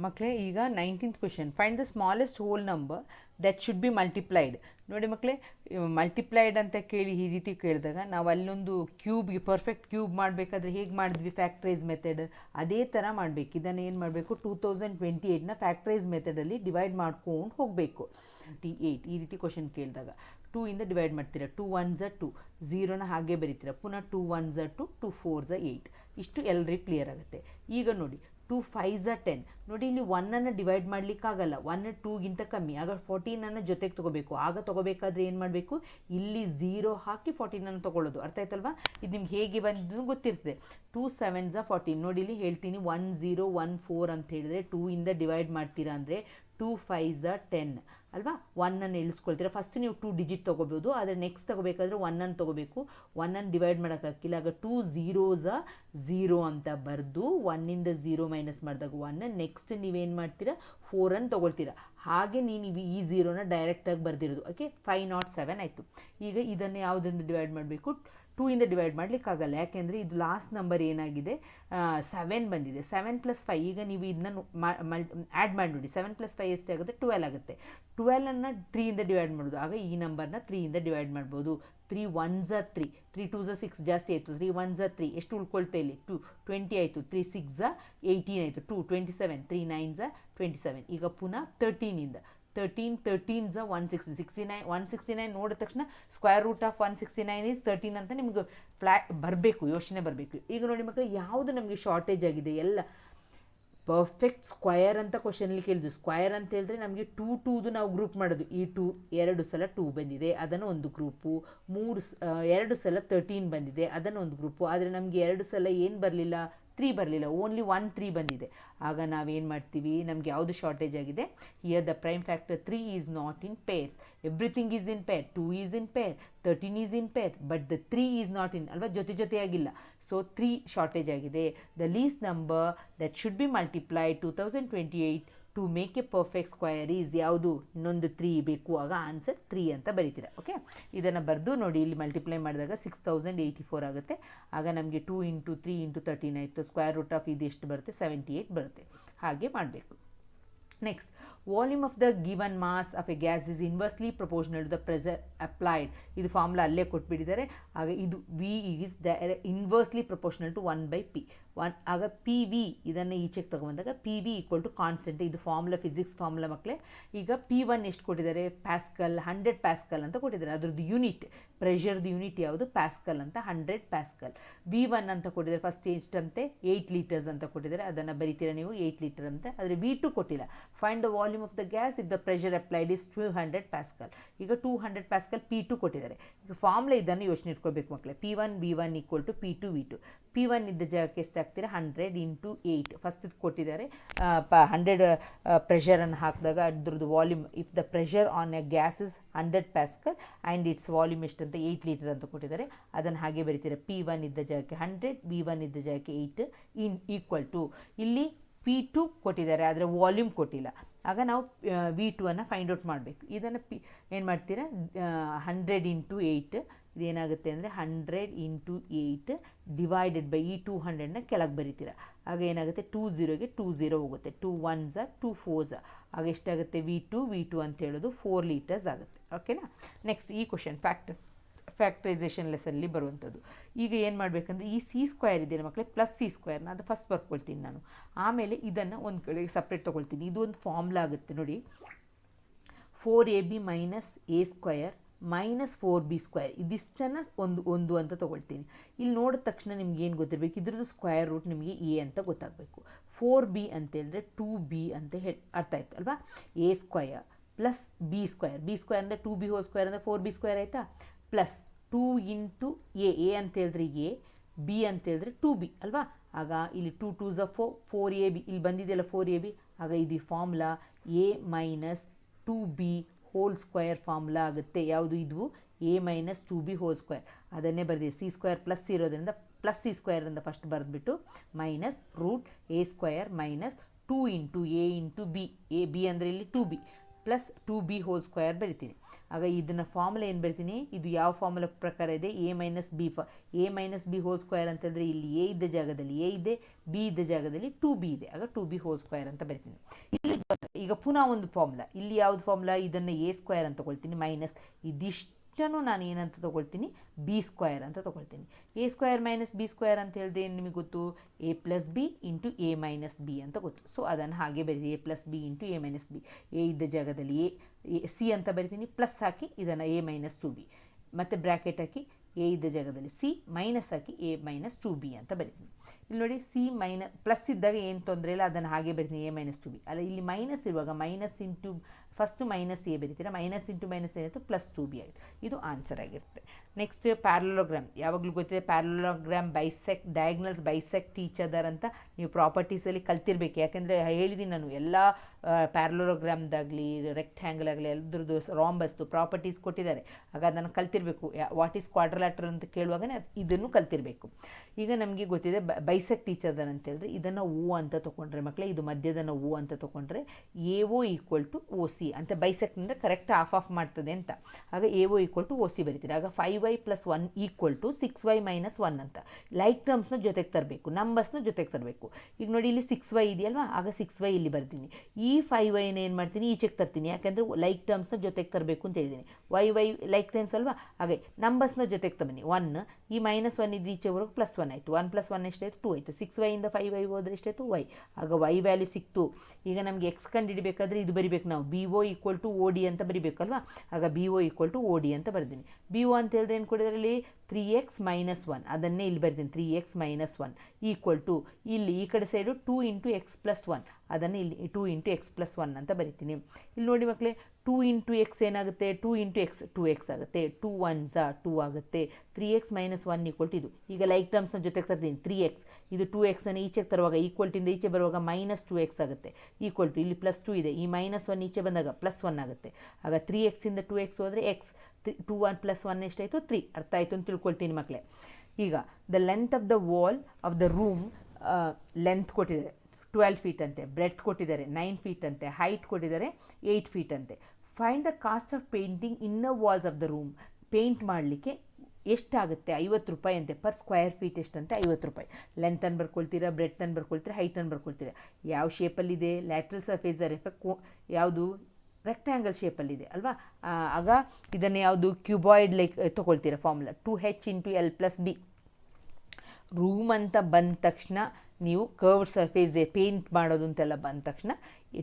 ಮಕ್ಕಳೇ ಈಗ 19th question, find the smallest whole number that should be multiplied. ನೋಡಿ ಮಕ್ಕಳೇ, ಮಲ್ಟಿಪ್ಲೈಡ್ ಅಂತ ಕೇಳಿ ಈ ರೀತಿ ಕೇಳಿದಾಗ ನಾವು ಅಲ್ಲೊಂದು ಕ್ಯೂಬ್ಗೆ ಪರ್ಫೆಕ್ಟ್ ಕ್ಯೂಬ್ ಮಾಡಬೇಕಾದ್ರೆ ಹೇಗೆ ಮಾಡಿದ್ವಿ ಫ್ಯಾಕ್ಟ್ರೈಸ್ ಮೆಥಡ್, ಅದೇ ಥರ ಮಾಡಬೇಕು. ಇದನ್ನು ಏನು ಮಾಡಬೇಕು, 2028ನ ಫ್ಯಾಕ್ಟ್ರೈಸ್ ಮೆಥಡಲ್ಲಿ ಡಿವೈಡ್ ಮಾಡ್ಕೊಂಡು ಹೋಗಬೇಕು. 28 ಈ ರೀತಿ ಕ್ವಶನ್ ಕೇಳಿದಾಗ 2 ಇಂದ ಡಿವೈಡ್ ಮಾಡ್ತೀರಾ, 2 1s 2, 0ನ ಹಾಗೆ ಬರೀತೀರಾ, ಪುನಃ 2 1s 2, 2 4s 8. ಇಷ್ಟು ಎಲ್ಲರಿಗೂ ಕ್ಲಿಯರ್ ಆಗುತ್ತೆ. ಈಗ ನೋಡಿ 2 5s 10. ನೋಡಿ ಇಲ್ಲಿ 1ಅನ್ನು ಡಿವೈಡ್ ಮಾಡಲಿಕ್ಕಾಗಲ್ಲ, 1 2ಗಿಂತ ಕಮ್ಮಿ, ಆಗ 14ಅನ್ನು ಜೊತೆಗೆ ತೊಗೋಬೇಕು. ಆಗ ತೊಗೋಬೇಕಾದ್ರೆ ಏನು ಮಾಡಬೇಕು, ಇಲ್ಲಿ 0 ಹಾಕಿ 14ಅನ್ನು ತೊಗೊಳ್ಳೋದು. ಅರ್ಥ ಆಯ್ತಲ್ವಾ? ಇದು ನಿಮ್ಗೆ ಹೇಗೆ ಬಂದಿದ್ದು ಗೊತ್ತಿರ್ತದೆ. 2 7s 14. ನೋಡಿ ಇಲ್ಲಿ ಹೇಳ್ತೀನಿ, 1 0 1 4 ಅಂತ ಹೇಳಿದ್ರೆ 2 ಇಂದ ಡಿವೈಡ್ ಮಾಡ್ತೀರಾ ಅಂದರೆ 2 5s 10 ಅಲ್ವಾ. 1ಅನ್ನು ಇಳಿಸ್ಕೊಳ್ತೀರಾ. ಫಸ್ಟ್ ನೀವು 2 ಡಿಜಿಟ್ ತೊಗೋಬೋದು, ಆದರೆ ನೆಕ್ಸ್ಟ್ ತೊಗೋಬೇಕಾದ್ರೆ 1ಅನ್ನು ತೊಗೋಬೇಕು. 1ಅನ್ನು ಡಿವೈಡ್ ಮಾಡೋಕ್ಕಾಗಿಲ್ಲ, ಆಗ 2 0s 0 ಅಂತ ಬರೆದು 1ಇಂದ 0 ಮೈನಸ್ ಮಾಡಿದಾಗ 1. ನೆಕ್ಸ್ಟ್ ನೀವೇನು ಮಾಡ್ತೀರಾ, 4ಅನ್ನು ತೊಗೊಳ್ತೀರಾ. ಹಾಗೆ ನೀವು ಈ 0ನ ಡೈರೆಕ್ಟಾಗಿ ಬರೆದಿರೋದು. ಓಕೆ, 507 ಆಯಿತು. ಈಗ ಇದನ್ನು ಯಾವುದರಿಂದ ಡಿವೈಡ್ ಮಾಡಬೇಕು, 2 ಇಂದ ಡಿವೈಡ್ ಮಾಡಲಿಕ್ಕಾಗಲ್ಲ, ಯಾಕೆಂದರೆ ಇದು ಲಾಸ್ಟ್ ನಂಬರ್ ಏನಾಗಿದೆ 7 ಬಂದಿದೆ. 7 + 5. ಈಗ ನೀವು ಇದನ್ನ ಆ್ಯಡ್ ಮಾಡಿ ನೋಡಿ, 7 + 5 ಎಷ್ಟಾಗುತ್ತೆ, 12 ಆಗುತ್ತೆ. 12ಅನ್ನು 3 ಇಂದ ಡಿವೈಡ್ ಮಾಡೋದು, ಆಗ ಈ ನಂಬರ್ನ 3 ಇಂದ ಡಿವೈಡ್ ಮಾಡ್ಬೋದು. 3 1s 3, 3 2s 6 ಜಾಸ್ತಿ ಆಯಿತು, 3 1s 3, ಎಷ್ಟು ಉಳ್ಕೊಳ್ತಾ ಇಲ್ಲಿ 2 20 ಆಯಿತು, 3 6s 18 ಆಯಿತು, 2 27, 3 9s 27. ಈಗ ಪುನಃ 13ಇಂದ 13s 160, 69 169 ನೋಡಿದ ತಕ್ಷಣ ಸ್ಕ್ವೇರ್ ರೂಟ್ ಆಫ್ 169 ಈಸ್ 13 ಅಂತ ನಿಮ್ಗೆ ಫ್ಲ್ಯಾಟ್ ಬರಬೇಕು, ಯೋಚನೆ ಬರಬೇಕು. ಈಗ ನೋಡಿ ಮಕ್ಕಳು, ಯಾವುದು ನಮಗೆ ಶಾರ್ಟೇಜ್ ಆಗಿದೆ, ಎಲ್ಲ ಪರ್ಫೆಕ್ಟ್ ಸ್ಕ್ವಯರ್ ಅಂತ ಕ್ವಶನಲ್ಲಿ ಕೇಳಿದ್ರು. ಸ್ಕ್ವಯರ್ ಅಂತ ಹೇಳಿದ್ರೆ ನಮಗೆ 2 2ದು ನಾವು ಗ್ರೂಪ್ ಮಾಡೋದು. ಈ 2 2 ಸಲ 2 ಬಂದಿದೆ, ಅದನ್ನು ಒಂದು ಗ್ರೂಪು. 2 ಸಲ 13 ಬಂದಿದೆ, ಅದನ್ನು ಒಂದು ಗ್ರೂಪು. ಆದರೆ ನಮಗೆ 2 ಸಲ ಏನು ಬರಲಿಲ್ಲ, 3 ಬರಲಿಲ್ಲ, ಓನ್ಲಿ 1 3 ಬಂದಿದೆ. ಆಗ ನಾವೇನು ಮಾಡ್ತೀವಿ, ನಮಗೆ ಯಾವುದು ಶಾರ್ಟೇಜ್ ಆಗಿದೆ, here the prime factor 3 is not in pairs, everything is in pair, 2 is in pair, 13 is in pair, but the 3 is not in, ಅಲ್ವಾ, ಜೊತೆಯಾಗಿಲ್ಲ. ಸೊ 3 ಶಾರ್ಟೇಜ್ ಆಗಿದೆ. The least number that should be multiplied 2028 to make a perfect square is ಯಾವುದು, ಇನ್ನೊಂದು 3 ಬೇಕು. ಆಗ answer 3 ಅಂತ ಬರೀತೀರಾ. Okay, ಇದನ್ನು ಬರೆದು ನೋಡಿ, ಇಲ್ಲಿ ಮಲ್ಟಿಪ್ಲೈ ಮಾಡಿದಾಗ 6084 ಆಗುತ್ತೆ. ಆಗ ನಮಗೆ 2 × 3 × 13 ಆಯಿತು. ಸ್ಕ್ವೇರ್ ರೂಟ್ ಆಫ್ ಇದು ಎಷ್ಟು ಬರುತ್ತೆ, 78 ಬರುತ್ತೆ. ಹಾಗೆ ಮಾಡಬೇಕು. Next, volume of the given mass of a gas is inversely proportional to the pressure applied. ಇದು ಫಾರ್ಮುಲಾ ಅಲ್ಲೇ ಕೊಟ್ಬಿಟ್ಟಿದ್ದಾರೆ. ಆಗ ಇದು V is inversely proportional to 1/p. ಆಗ ಪಿ ವಿ ಇದನ್ನು ಈಚೆಗೆ ತಗೊಂಬಂದಾಗ P V equal to constant. ಇದು ಫಾರ್ಮುಲಾ, ಫಿಸಿಕ್ಸ್ ಫಾರ್ಮುಲಾ ಮಕ್ಕಳೇ. ಈಗ P1 ಎಷ್ಟು ಕೊಟ್ಟಿದ್ದಾರೆ, ಪ್ಯಾಸ್ಕಲ್, 100 ಪ್ಯಾಸ್ಕಲ್ ಅಂತ ಕೊಟ್ಟಿದ್ದಾರೆ. ಅದರದ್ದು ಯೂನಿಟ್, ಪ್ರೆಷರ್ದು ಯೂನಿಟ್ ಯಾವುದು, ಪ್ಯಾಸ್ಕಲ್ ಅಂತ, 100 ಪ್ಯಾಸ್ಕಲ್. V1 ಅಂತ ಕೊಟ್ಟಿದ್ದಾರೆ, ಫಸ್ಟ್ ಎಷ್ಟಂತೆ 8 ಲೀಟರ್ಸ್ ಅಂತ ಕೊಟ್ಟಿದ್ದಾರೆ, ಅದನ್ನು ಬರೀತೀರಾ ನೀವು 8 ಲೀಟರ್ ಅಂತ. ಆದರೆ V2 ಕೊಟ್ಟಿಲ್ಲ. Find the volume of the gas if the pressure applied is 200 pascal. ಈಗ 200 ಪ್ಯಾಸ್ಕಲ್ P2 ಕೊಟ್ಟಿದ್ದಾರೆ. ಈಗ ಫಾರ್ಮುಲಾ ಇದನ್ನು ಯೋಚನೆ ಇಟ್ಕೊಳ್ಬೇಕು ಮಕ್ಕಳೇ. P1 V1 = P2 V2. P1 ಇದ್ದ ಜಾಗಕ್ಕೆ ಎಷ್ಟು ಹಾಕ್ತೀರಾ, 100 × 8. ಫಸ್ಟ್ ಇದು ಕೊಟ್ಟಿದ್ದಾರೆ, 100 ಪ್ರೆಷರನ್ನು ಹಾಕಿದಾಗ ಅದ್ರದ್ದು volume, if the pressure on A gas is 100 pascal and it's volume ಎಷ್ಟಂತ 8 ಲೀಟರ್ ಅಂತ ಕೊಟ್ಟಿದ್ದಾರೆ. ಅದನ್ನು ಹಾಗೆ ಬರೀತೀರಾ. P1 ಇದ್ದ ಜಾಗಕ್ಕೆ 100, V1 ಇದ್ದ ಜಾಗಕ್ಕೆ 8 ಈಕ್ವಲ್ ಟು, ಇಲ್ಲಿ P2 ಕೊಟ್ಟಿದ್ದಾರೆ, ಆದರೆ ವಾಲ್ಯೂಮ್ ಕೊಟ್ಟಿಲ್ಲ. ಆಗ ನಾವು V2 ಅನ್ನು ಫೈಂಡ್ ಔಟ್ ಮಾಡಬೇಕು. ಇದನ್ನು ಏನು ಮಾಡ್ತೀರಾ, 100 × 8 ಇದೇನಾಗುತ್ತೆ ಅಂದರೆ 100 × 8 ಡಿವೈಡೆಡ್ ಬೈ ಈ 200ನ ಕೆಳಗೆ ಬರೀತೀರ. ಆಗ ಏನಾಗುತ್ತೆ, 2 0ಗೆ 2 0 ಹೋಗುತ್ತೆ, 2 1s 2 4s. ಆಗ ಎಷ್ಟಾಗುತ್ತೆ, V2 ಅಂತ ಹೇಳೋದು 4 ಲೀಟರ್ಸ್ ಆಗುತ್ತೆ. ಓಕೆನಾ. ನೆಕ್ಸ್ಟ್ ಈ ಕ್ವಶನ್ ಫ್ಯಾಕ್ಟ್ರೈಸೇಷನ್ ಲೆಸನ್ನಲ್ಲಿ ಬರುವಂಥದ್ದು. ಈಗ ಏನು ಮಾಡಬೇಕಂದ್ರೆ, ಈ C² ಇದೆ ಮಕ್ಕಳೇ, ಪ್ಲಸ್ C²ನ ಅದು ಫಸ್ಟ್ ಬರ್ಕೊಳ್ತೀನಿ ನಾನು. ಆಮೇಲೆ ಇದನ್ನು ಒಂದು ಕಡೆಗೆ ಸಪ್ರೇಟ್ ತೊಗೊಳ್ತೀನಿ. ಇದು ಒಂದು ಫಾರ್ಮುಲಾ ಆಗುತ್ತೆ ನೋಡಿ, 4AB - A² - 4B². ಇದಿಷ್ಟನ್ನು ಒಂದು ಅಂತ ತೊಗೊಳ್ತೀನಿ. ಇಲ್ಲಿ ನೋಡಿದ ತಕ್ಷಣ ನಿಮ್ಗೆ ಏನು ಗೊತ್ತಿರಬೇಕು, ಇದ್ರದ್ದು ಸ್ಕ್ವೇರ್ ರೂಟ್ ನಿಮಗೆ A ಅಂತ ಗೊತ್ತಾಗಬೇಕು. 4B ಅಂತ ಹೇಳಿದ್ರೆ 2B ಅಂತ ಅರ್ಥ ಆಯ್ತು ಅಲ್ವಾ. A² + B² ಅಂದರೆ 2B² ಅಂದರೆ 4B² ಆಯಿತಾ, ಪ್ಲಸ್ 2 × A ಅಂತ ಹೇಳಿದ್ರೆ A, B ಅಂತ ಹೇಳಿದ್ರೆ 2B ಅಲ್ವಾ. ಆಗ ಇಲ್ಲಿ 2 2s 4, 4AB ಇಲ್ಲಿ ಬಂದಿದೆಯಲ್ಲ 4AB. ಆಗ ಇದು ಫಾರ್ಮುಲಾ A - 2B² ಫಾರ್ಮುಲಾ ಆಗುತ್ತೆ. ಯಾವುದು ಇದು, A - 2B². ಅದನ್ನೇ ಬರೆದಿದೆ. C² ಪ್ಲಸ್ ಇರೋದ್ರಿಂದ ಪ್ಲಸ್ C² ಅಂತ first ಬರೆದ್ಬಿಟ್ಟು minus root A² - 2 × A × B. A B ಅಂದರೆ ಇಲ್ಲಿ 2B plus 2b whole square ಬರಿತೀನಿ. ಆಗ ಇದನ್ನು ಫಾರ್ಮುಲಾ ಏನು ಬರಿತೀನಿ, ಇದು ಯಾವ ಫಾರ್ಮುಲಾ ಪ್ರಕಾರ ಇದೆ, A minus B whole square ಅಂತಂದರೆ ಇಲ್ಲಿ ಎ ಇದ್ದ ಜಾಗದಲ್ಲಿ ಎ ಇದೆ, ಬಿ ಇದ್ದ ಜಾಗದಲ್ಲಿ 2b ಇದೆ. ಆಗ 2b ಹೋಲ್ ಸ್ಕ್ವೇರ್ ಅಂತ ಬರಿತೀನಿ. ಇಲ್ಲಿ ಈಗ ಪುನಃ ಒಂದು ಫಾರ್ಮುಲಾ, ಇಲ್ಲಿ ಯಾವುದು ಫಾರ್ಮುಲಾ, ಇದನ್ನು ಎ ಸ್ಕ್ವೇರ್ ಅಂತ ತೊಗೊಳ್ತೀನಿ ಮೈನಸ್ ಇದಿಷ್ಟು ನಾನು ಏನಂತ ತೊಗೊಳ್ತೀನಿ, ಬಿ ಸ್ಕ್ವೇರ್ ಅಂತ ತೊಗೊಳ್ತೀನಿ. A square minus B square ಅಂತ ಹೇಳಿದ್ರೆ ಏನು ನಿಮಗೆ ಗೊತ್ತು, A plus B into A minus B ಅಂತ ಗೊತ್ತು. ಸೊ ಅದನ್ನು ಹಾಗೆ ಬರೀತೀನಿ, A plus B into A minus B. A ಇದ್ದ ಜಾಗದಲ್ಲಿ ಎ ಸಿ ಅಂತ ಬರಿತೀನಿ, ಪ್ಲಸ್ ಹಾಕಿ ಇದನ್ನು ಎ ಮೈನಸ್ 2b, ಮತ್ತು ಬ್ರ್ಯಾಕೆಟ್ ಹಾಕಿ ಎ ಇದ್ದ ಜಾಗದಲ್ಲಿ C, minus hockey A minus 2b ಅಂತ ಬರಿತೀನಿ. ಇಲ್ಲಿ ನೋಡಿ ಸಿ ಪ್ಲಸ್ ಇದ್ದಾಗ ಏನು ತೊಂದರೆ ಇಲ್ಲ, ಅದನ್ನು ಹಾಗೆ ಬರಿತೀನಿ ಎ ಮೈನಸ್ 2b. ಅಲ್ಲ ಇಲ್ಲಿ ಮೈನಸ್ ಇರುವಾಗ minus into first minus A ಬರಿತೀರಾ, ಮೈನಸ್ ಇಂಟು ಮೈನಸ್ ಏನಾಯಿತು ಪ್ಲಸ್ 2b ಆಯಿತು. ಇದು ಆನ್ಸರ್ ಆಗಿರುತ್ತೆ. ನೆಕ್ಸ್ಟ್ ಪ್ಯಾರಲೋಗ್ರಾಮ್, ಯಾವಾಗಲೂ ಗೊತ್ತಿದೆ parallelogram diagonals bisect each other ಅಂತ ನೀವು ಪ್ರಾಪರ್ಟೀಸಲ್ಲಿ ಕಲ್ತಿರ್ಬೇಕು. ಯಾಕೆಂದರೆ ಹೇಳಿದ್ದೀನಿ ನಾನು, ಎಲ್ಲ ಪ್ಯಾರಲೋಗ್ರಾಮ್ದಾಗಲಿ ರೆಕ್ಟ್ಯಾಂಗಲ್ ಆಗಲಿ ಎಲ್ಲದ್ರದ್ದು ರಾಂಬಸ್ದು ಪ್ರಾಪರ್ಟೀಸ್ ಕೊಟ್ಟಿದ್ದಾರೆ. ಆಗ ಅದನ್ನು ಕಲ್ತಿರಬೇಕು. ವಾಟ್ ಈಸ್ ಕ್ವಾಡ್ರಿಲ್ಯಾಟರಲ್ ಅಂತ ಕೇಳುವಾಗನೇ ಇದನ್ನು ಕಲ್ತಿರಬೇಕು. ಈಗ ನಮಗೆ ಗೊತ್ತಿದೆ ಬೈಸೆಕ್ಟ್ ಈಚ್ ಅದರ್ ಅಂತ ಹೇಳಿದ್ರೆ ಇದನ್ನು ಓ ಅಂತ ತೊಗೊಂಡ್ರೆ ಮಕ್ಕಳೇ, ಇದು ಮಧ್ಯದನ್ನು ಓ ಅಂತ ತೊಗೊಂಡ್ರೆ A O equal to O C ಅಂತ, ಬೈಸೆಕ್ಟ್ ಅಂದರೆ ಕರೆಕ್ಟ್ ಆಫ್ ಮಾಡ್ತದೆ ಅಂತ. ಆಗ A O equal to O C ಬರೀತೀರಿ. ಆಗ 5y + 1 ಈಕ್ವಲ್ ಟು 6y - 1 ಅಂತ ಲೈಕ್ ಟರ್ಮ್ಸ್ನ ಜೊತೆಗೆ ತರಬೇಕು, ನಂಬರ್ಸ್ನ ಜೊತೆಗೆ ತರಬೇಕು. ಈಗ ನೋಡಿ ಇಲ್ಲಿ 6y ಇದೆಯಲ್ವಾ, ಆಗ 6y ಇಲ್ಲಿ ಬರ್ತೀನಿ. ಈ 5yನ ಏನು ಮಾಡ್ತೀನಿ, ಈಚೆಗೆ ತರ್ತೀನಿ, ಯಾಕೆಂದರೆ ಲೈಕ್ ಟರ್ಮ್ಸ್ನ ಜೊತೆಗೆ ತರಬೇಕು ಅಂತ ಹೇಳಿದ್ದೀನಿ. y ಲೈಕ್ ಟರ್ಮ್ಸ್ ಅಲ್ವಾ, ಹಾಗೆ ನಂಬರ್ಸ್ನ ಜೊತೆಗೆ ತಬನ್ನಿ. 1 ಈ -1 ಇದು ಈಚೆವರೆಗೂ +1 ಆಯಿತು. 1 + 1 ಎಷ್ಟಾಯಿತು, 2 ಆಯಿತು. 6y ಇಂದ 5y ಹೋದರೆ ಎಷ್ಟಾಯಿತು, y. ಆಗ y ವ್ಯಾಲ್ಯೂ ಸಿಕ್ತು. ಈಗ ನಮಗೆ ಎಕ್ಸ್ ಕಂಡು ಹಿಡಿಬೇಕಾದ್ರೆ ಇದು ಬರಿಬೇಕು ನಾವು, B O equal to O D ಅಂತ ಬರಿಬೇಕಲ್ವಾ. ಆಗ B O equal to O D ಅಂತ ಬರ್ತೀನಿ. ಬಿ ಒ ಅಂತ ಹೇಳಿದ್ರೆ ಏನು ಕೊಡಿದ್ರಲ್ಲಿ 3x - 1, ಅದನ್ನೇ ಇಲ್ಲಿ ಬರ್ತೀನಿ. 3x - 1 ಈಕ್ವಲ್ ಟು ಇಲ್ಲಿ ಈ ಕಡೆ ಸೈಡು 2 × x + 1, ಅದನ್ನು ಇಲ್ಲಿ 2 × x + 1 ಅಂತ ಬರಿತೀನಿ. ಇಲ್ಲಿ ನೋಡಿ ಮಕ್ಕಳೇ, 2 × x ಏನಾಗುತ್ತೆ, 2 × x 2x ಆಗುತ್ತೆ, 2 1s 2 ಆಗುತ್ತೆ. 3x - 1 ಈಕ್ವಲ್ ಟು ಇದು. ಈಗ ಲೈಕ್ ಟರ್ಮ್ಸ್ನ ಜೊತೆಗೆ ತರ್ತೀನಿ. 3x ಇದು 2xನ್ನು ಈಚೆಗೆ ತರುವಾಗ ಈಕ್ವಲ್ಟಿಂದ ಈಚೆ ಬರುವಾಗ -2x ಆಗುತ್ತೆ, ಈಕ್ವಲ್ ಟು ಇಲ್ಲಿ +2 ಇದೆ, ಈ -1 ಈಚೆ ಬಂದಾಗ +1 ಆಗುತ್ತೆ. ಆಗ 3x ಇಂದ 2x ಹೋದರೆ x, 2 1 + 1 ಎಷ್ಟಾಯಿತು, 3. ಅರ್ಥ ಆಯಿತು ಅಂತ ತಿಳ್ಕೊಳ್ತೀನಿ ಮಕ್ಕಳೇ. ಈಗ the length of the wall of the room, length ಕೊಟ್ಟಿದ್ದಾರೆ 12 ಫೀಟ್ ಅಂತೆ, ಬ್ರೆಡ್ತ್ ಕೊಟ್ಟಿದ್ದಾರೆ 9 ಫೀಟ್ ಅಂತೆ, ಹೈಟ್ ಕೊಟ್ಟಿದ್ದಾರೆ 8 ಫೀಟ್ ಅಂತೆ. Find the cost of painting inner walls of the room. Paint ಮಾಡಲಿಕ್ಕೆ ಎಷ್ಟಾಗುತ್ತೆ, 50 ರೂಪಾಯಿ ಅಂತೆ. ಪರ್ ಸ್ಕ್ವೇರ್ ಫೀಟ್ ಎಷ್ಟಂತೆ, 50 ರೂಪಾಯಿ. ಲೆಂತನ್ನು ಬರ್ಕೊಳ್ತೀರಾ, ಬ್ರೆಡ್ತನ್ನು ಬರ್ಕೊಳ್ತೀರಾ, ಹೈಟನ್ನು ಬರ್ಕೊಳ್ತೀರಾ. ಯಾವ ಶೇಪಲ್ಲಿದೆ, ಲ್ಯಾಟ್ರಲ್ ಸರ್ಫೇಸ್ ಎಫೆಕ್ಟ್ ಯಾವುದು, ರೆಕ್ಟ್ಯಾಂಗಲ್ ಶೇಪಲ್ಲಿದೆ ಅಲ್ವಾ. ಆಗ ಇದನ್ನು ಯಾವುದು ಕ್ಯೂಬಾಯ್ಡ್ ಲೈಕ್ ತೊಗೊಳ್ತೀರಾ formula 2h × l + b. Room ಅಂತ ಬಂದ ತಕ್ಷಣ ನೀವು ಕರ್ವ್ಡ್ ಸರ್ಫೇಸ್ ಪೇಂಟ್ ಮಾಡೋದು ಅಂತೆಲ್ಲ ಬಂದ ತಕ್ಷಣ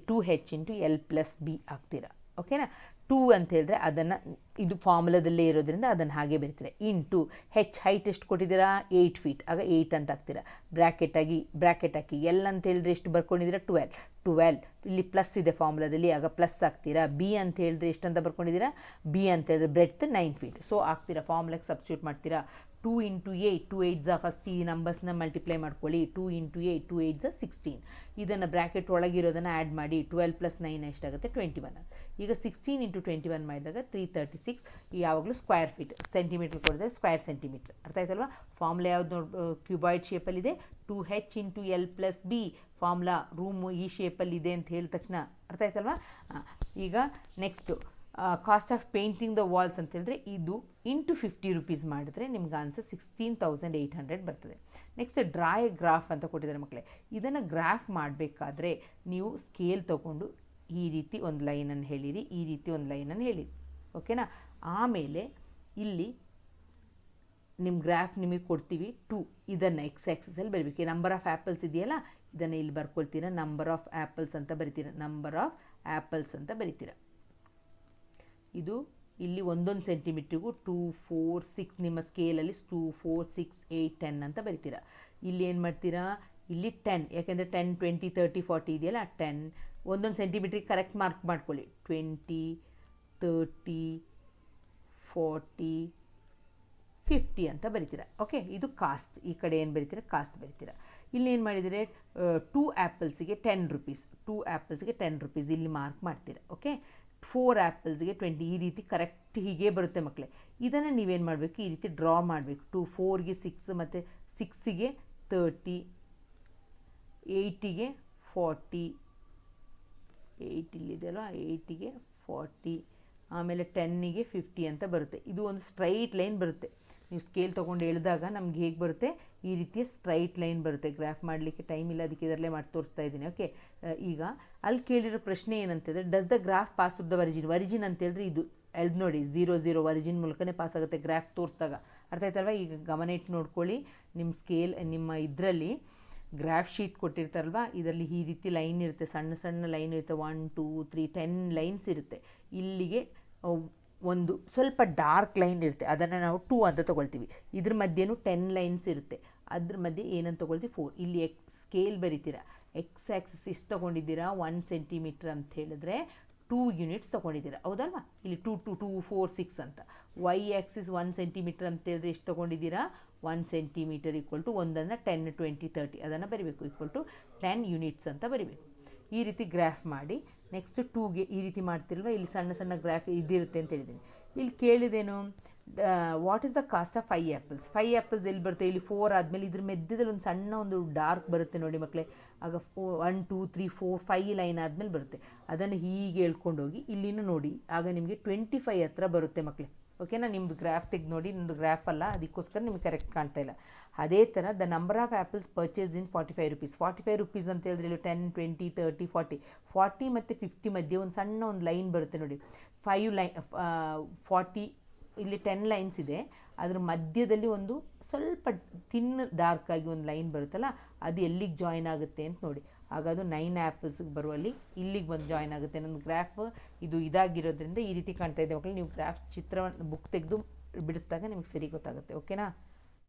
2h × l + b ಆಗ್ತೀರಾ. ಓಕೆನಾ. 2 ಅಂತ ಹೇಳಿದ್ರೆ ಅದನ್ನು ಇದು ಫಾರ್ಮುಲಾದಲ್ಲೇ ಇರೋದ್ರಿಂದ ಅದನ್ನು ಹಾಗೆ ಬರೀತೀರಾ. ಇಂಟು ಹೆಚ್ ಹೈಟ್ ಎಷ್ಟು ಕೊಟ್ಟಿದ್ದೀರಾ, 8 ಫೀಟ್, ಆಗ 8 ಅಂತ ಹಾಕ್ತೀರಾ. ಬ್ರ್ಯಾಕೆಟ್ ಹಾಕಿ ಎಲ್ ಅಂತ ಹೇಳಿದ್ರೆ ಎಷ್ಟು ಬರ್ಕೊಂಡಿದ್ದೀರಾ, 12 ಇಲ್ಲಿ ಪ್ಲಸ್ ಇದೆ ಫಾರ್ಮುಲಾದಲ್ಲಿ, ಆಗ ಪ್ಲಸ್ ಹಾಕ್ತೀರಾ. ಬಿ ಅಂತ ಹೇಳಿದ್ರೆ ಎಷ್ಟಂತ ಬರ್ಕೊಂಡಿದ್ದೀರಾ, ಬಿ ಅಂತ ಹೇಳಿದ್ರೆ ಬ್ರೆಡ್ತ್ 9 ಫೀಟ್. ಸೊ ಹಾಕ್ತೀರಾ, ಫಾರ್ಮುಲಾಗೆ ಸಬ್ಸ್ಟಿಟ್ಯೂಟ್ ಮಾಡ್ತೀರಾ. 2 × 8 2 8s ಫಸ್ಟ್ ಈ ನಂಬರ್ಸ್ನ ಮಲ್ಟಿಪ್ಲೈ ಮಾಡ್ಕೊಳ್ಳಿ. 2 × 8 2 8s 16. ಇದನ್ನು ಬ್ರ್ಯಾಕೆಟ್ ಒಳಗಿರೋದನ್ನು ಆ್ಯಡ್ ಮಾಡಿ. 12 + 9 ಎಷ್ಟಾಗುತ್ತೆ, 21. ಈಗ 16 × 21 ಮಾಡಿದಾಗ 336. ಯಾವಾಗಲೂ ಸ್ಕ್ವೇರ್ ಫೀಟ್, ಸೆಂಟಿಮೀಟ್ರ್ ಕೊಡಿದ್ರೆ ಸ್ಕ್ವೇರ್ ಸೆಂಟಿಮೀಟ್ರ್. ಅರ್ಥ ಆಯ್ತಲ್ವಾ. ಫಾರ್ಮುಲಾ ಯಾವುದು ಕ್ಯೂಬಾಯ್ಡ್ ಶೇಪಲ್ಲಿದೆ, 2h × l + b. Formula room ಈ ಶೇಪಲ್ಲಿದೆ ಅಂತ ಹೇಳಿದ ತಕ್ಷಣ ಅರ್ಥ ಆಯ್ತಲ್ವಾ. ಈಗ next cost of painting the walls ಅಂತ ಹೇಳಿದ್ರೆ ಇದು ಇಂಟು 50 ರೂಪೀಸ್ ಮಾಡಿದ್ರೆ ನಿಮ್ಗೆ ಆನ್ಸರ್ 16,800 ಬರ್ತದೆ. ನೆಕ್ಸ್ಟ್ ಡ್ರಾ ಎ ಗ್ರಾಫ್ ಅಂತ ಕೊಟ್ಟಿದ್ದಾರೆ ಮಕ್ಕಳೇ. ಇದನ್ನು ಗ್ರಾಫ್ ಮಾಡಬೇಕಾದ್ರೆ ನೀವು ಸ್ಕೇಲ್ ತೊಗೊಂಡು ಈ ರೀತಿ ಒಂದು ಲೈನನ್ನು ಹೇಳಿರಿ, ಈ ರೀತಿ ಒಂದು ಲೈನನ್ನು ಹೇಳಿರಿ. ಓಕೆನಾ. ಆಮೇಲೆ ಇಲ್ಲಿ ನಿಮ್ಮ ಗ್ರಾಫ್ ನಿಮಗೆ ಕೊಡ್ತೀವಿ 2, ಇದನ್ನು ಎಕ್ಸ್ ಆ್ಯಕ್ಸಿಸಲ್ಲಿ ಬರೀಬೇಕು. ನಂಬರ್ ಆಫ್ ಆ್ಯಪಲ್ಸ್ ಇದೆಯಲ್ಲ, ಇದನ್ನು ಇಲ್ಲಿ ಬರ್ಕೊಳ್ತೀರಾ, ನಂಬರ್ ಆಫ್ ಆ್ಯಪಲ್ಸ್ ಅಂತ ಬರಿತೀರಾ, ನಂಬರ್ ಆಫ್ ಆ್ಯಪಲ್ಸ್ ಅಂತ ಬರಿತೀರಾ. ಇದು ಇಲ್ಲಿ 1 ಸೆಂಟಿಮೀಟ್ರಿಗೂ 2 4 6 ನಿಮ್ಮ ಸ್ಕೇಲಲ್ಲಿ 2 4 6 8 10 ಅಂತ ಬರಿತೀರಾ. ಇಲ್ಲಿ ಏನು ಮಾಡ್ತೀರಾ, ಇಲ್ಲಿ 10, ಯಾಕೆಂದರೆ 10 20 30 40 ಇದೆಯಲ್ಲ, 10 1 ಸೆಂಟಿಮೀಟ್ರಿಗೆ ಕರೆಕ್ಟ್ ಮಾರ್ಕ್ ಮಾಡ್ಕೊಳ್ಳಿ. 20 30 40 50 ಅಂತ ಬರಿತೀರಾ. ಓಕೆ, ಇದು ಕಾಸ್ಟ್. ಈ ಕಡೆ ಏನು ಬರಿತೀರಾ, ಕಾಸ್ಟ್ ಬರಿತೀರಾ. ಇಲ್ಲಿ ಏನು ಮಾಡಿದರೆ 2 ಆ್ಯಪಲ್ಸಿಗೆ 10 ರೂಪೀಸ್, 2 ಆ್ಯಪಲ್ಸ್ಗೆ 10 ರೂಪೀಸ್ ಇಲ್ಲಿ ಮಾರ್ಕ್ ಮಾಡ್ತೀರಾ. ಓಕೆ, 4 ಆ್ಯಪಲ್ಸ್ಗೆ 20. ಈ ರೀತಿ ಕರೆಕ್ಟ್ ಹೀಗೆ ಬರುತ್ತೆ ಮಕ್ಕಳೇ. ಇದನ್ನು ನೀವೇನು ಮಾಡಬೇಕು, ಈ ರೀತಿ ಡ್ರಾ ಮಾಡಬೇಕು. 2 4ಗೆ 6 ಮತ್ತು 6ಗೆ 30, 8ಗೆ 40, 8 ಇಲ್ಲಿದೆಯಲ್ವ, 8ಗೆ 40, ಆಮೇಲೆ 10ಗೆ 50 ಅಂತ ಬರುತ್ತೆ. ಇದು ಒಂದು ಸ್ಟ್ರೈಟ್ ಲೈನ್ ಬರುತ್ತೆ. ನೀವು ಸ್ಕೇಲ್ ತೊಗೊಂಡು ಎಳೆದಾಗ ನಮ್ಗೆ ಹೇಗೆ ಬರುತ್ತೆ, ಈ ರೀತಿಯ ಸ್ಟ್ರೈಟ್ ಲೈನ್ ಬರುತ್ತೆ. ಗ್ರಾಫ್ ಮಾಡಲಿಕ್ಕೆ ಟೈಮ್ ಇಲ್ಲ, ಅದಕ್ಕೆ ಇದರಲ್ಲೇ ಮಾಡಿ ತೋರಿಸ್ತಾ ಇದ್ದೀನಿ. ಓಕೆ, ಈಗ ಅಲ್ಲಿ ಕೇಳಿರೋ ಪ್ರಶ್ನೆ ಏನಂತಂದರೆ, does the graph pass through the origin. Origin ಅಂತ ಹೇಳಿದ್ರೆ ಇದು ಎಲ್ದು ನೋಡಿ 0 0 ಒರಿಜಿನ್ ಮೂಲಕನೇ ಪಾಸ್ ಆಗುತ್ತೆ ಗ್ರಾಫ್ ತೋರಿಸಿದಾಗ. ಅರ್ಥ ಆಯ್ತಲ್ವ? ಈಗ ಗಮನ ಇಟ್ಟು ನೋಡ್ಕೊಳ್ಳಿ. ನಿಮ್ಮ ಸ್ಕೇಲ್ ನಿಮ್ಮ ಇದರಲ್ಲಿ ಗ್ರಾಫ್ ಶೀಟ್ ಕೊಟ್ಟಿರ್ತಾರಲ್ವ, ಇದರಲ್ಲಿ ಈ ರೀತಿ ಲೈನ್ ಇರುತ್ತೆ, ಸಣ್ಣ ಸಣ್ಣ ಲೈನ್ ಇರುತ್ತೆ. 1 2 3 10 ಲೈನ್ಸ್ ಇರುತ್ತೆ. ಇಲ್ಲಿಗೆ ಒಂದು ಸ್ವಲ್ಪ ಡಾರ್ಕ್ ಲೈನ್ ಇರುತ್ತೆ, ಅದನ್ನು ನಾವು 2 ಅಂತ ತೊಗೊಳ್ತೀವಿ. ಇದ್ರ ಮಧ್ಯೆನೂ 10 ಲೈನ್ಸ್ ಇರುತ್ತೆ, ಅದ್ರ ಮಧ್ಯೆ ಏನಂತ ತೊಗೊಳ್ತೀವಿ 4. ಇಲ್ಲಿ ಸ್ಕೇಲ್ ಬರೀತೀರಾ, ಎಕ್ಸ್ ಆ್ಯಕ್ಸಿಸ್ ಇಷ್ಟು ತೊಗೊಂಡಿದ್ದೀರಾ 1 ಸೆಂಟಿಮೀಟ್ರ್ ಅಂತ ಹೇಳಿದ್ರೆ 2 ಯೂನಿಟ್ಸ್ ತೊಗೊಂಡಿದ್ದೀರಾ, ಹೌದಲ್ವಾ? ಇಲ್ಲಿ 2 2 2 4 6 ಅಂತ. ವೈ ಆ್ಯಕ್ಸಿಸ್ 1 ಸೆಂಟಿಮೀಟ್ರ್ ಅಂತ ಹೇಳಿದ್ರೆ ಎಷ್ಟು ತೊಗೊಂಡಿದ್ದೀರಾ, 1 ಸೆಂಟಿಮೀಟರ್ ಈಕ್ವಲ್ ಟು 1 10 20 30 ಅದನ್ನು ಬರಿಬೇಕು, ಈಕ್ವಲ್ ಟು 10 ಯೂನಿಟ್ಸ್ ಅಂತ ಬರಿಬೇಕು. ಈ ರೀತಿ ಗ್ರಾಫ್ ಮಾಡಿ ನೆಕ್ಸ್ಟ್ 2ಗೆ ಈ ರೀತಿ ಮಾಡ್ತಿಲ್ವ, ಇಲ್ಲಿ ಸಣ್ಣ ಸಣ್ಣ ಗ್ರಾಫ್ ಇದಿರುತ್ತೆ ಅಂತ ಹೇಳಿದ್ದೀನಿ. ಇಲ್ಲಿ ಕೇಳಿದೇನು, what is the cost of 5 apples. 5 apples ಎಲ್ಲಿ ಬರುತ್ತೆ, ಇಲ್ಲಿ 4 ಆದಮೇಲೆ ಇದ್ರ ಮಧ್ಯದಲ್ಲಿ ಒಂದು ಸಣ್ಣ ಒಂದು ಡಾರ್ಕ್ ಬರುತ್ತೆ ನೋಡಿ ಮಕ್ಕಳೇ. ಆಗ 1 2 3 4 5 ಲೈನ್ ಆದಮೇಲೆ ಬರುತ್ತೆ. ಅದನ್ನು ಹೀಗೆ ಹೇಳ್ಕೊಂಡೋಗಿ ಇಲ್ಲಿನೂ ನೋಡಿ, ಆಗ ನಿಮಗೆ 25 ಹತ್ರ ಬರುತ್ತೆ ಮಕ್ಕಳೇ. ಓಕೆನಾ? ನಿಮ್ಮದು ಗ್ರಾಫ್ ತೆಗೆದು ನೋಡಿ, ನಿಮ್ಮದು ಗ್ರಾಫ್ ಅಲ್ಲ, ಅದಕ್ಕೋಸ್ಕರ ನಿಮ್ಗೆ ಕರೆಕ್ಟ್ ಕಾಣ್ತಾ ಇಲ್ಲ. ಅದೇ ಥರ the number of apples purchase in 45 rupees. 45 rupees ಅಂತ ಹೇಳಿದ್ರೆ ಇಲ್ಲಿ 10 20 30 40 40 ಮತ್ತು 50 ಮಧ್ಯೆ ಒಂದು ಸಣ್ಣ ಒಂದು ಲೈನ್ ಬರುತ್ತೆ ನೋಡಿ. 5 ಲೈನ್ 40, ಇಲ್ಲಿ 10 ಲೈನ್ಸ್ ಇದೆ, ಅದ್ರ ಮಧ್ಯದಲ್ಲಿ ಒಂದು ಸ್ವಲ್ಪ ಥಿನ್ ಡಾರ್ಕ್ ಆಗಿ ಒಂದು ಲೈನ್ ಬರುತ್ತಲ್ಲ, ಅದು ಎಲ್ಲಿಗೆ ಜಾಯಿನ್ ಆಗುತ್ತೆ ಅಂತ ನೋಡಿ. ಆಗ ಅದು 9 ಆ್ಯಪಲ್ಸ್ಗೆ ಬರುವಲ್ಲಿ ಇಲ್ಲಿಗೆ ಬಂದು ಜಾಯಿನ್ ಆಗುತ್ತೆ. ನನ್ನ ಗ್ರಾಫ್ ಇದು ಇದಾಗಿರೋದ್ರಿಂದ ಈ ರೀತಿ ಕಾಣ್ತಾ ಇದೆ ಮಕ್ಕಳು. ನೀವು ಗ್ರಾಫ್ ಚಿತ್ರವನ್ನು ಬುಕ್ ತೆಗೆದು ಬಿಡಿಸಿದಾಗ ನಿಮಗೆ ಸರಿ ಗೊತ್ತಾಗುತ್ತೆ. ಓಕೆನಾ?